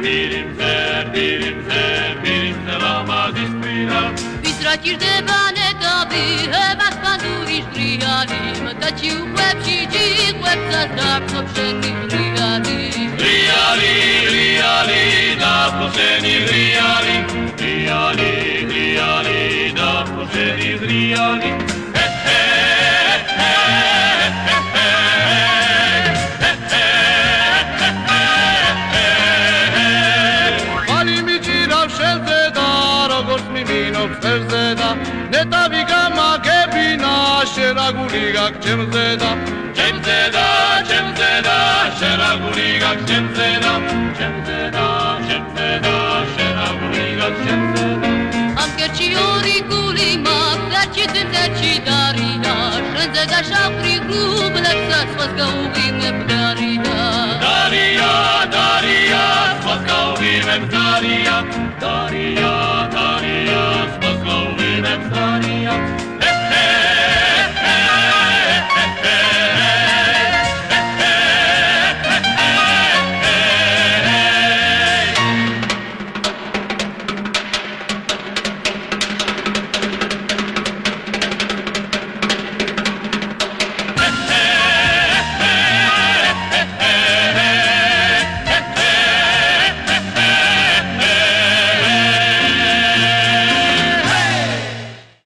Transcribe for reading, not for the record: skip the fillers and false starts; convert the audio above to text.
Pirimze lamazis pira Vis raķirdeba netabi, evas panduriš driali Tači u webši džihweb zazdapno pšeni driali Driali, da pšeni driali Driali, da pšeni driali Zeda, netavi gamagებინა შერაგული გაქვს ჩემზედა ჩემზედა შერაგული გაქვს ჩემზედა შერაგული გაქვს ჩემზედა ამ კერჩი ორი გული მაქვს დაჭიდე დარია შენზე დაშავრი რუბლებსაც სხვას გაუღიმებ დარია სხვას გაუღიმებ დარია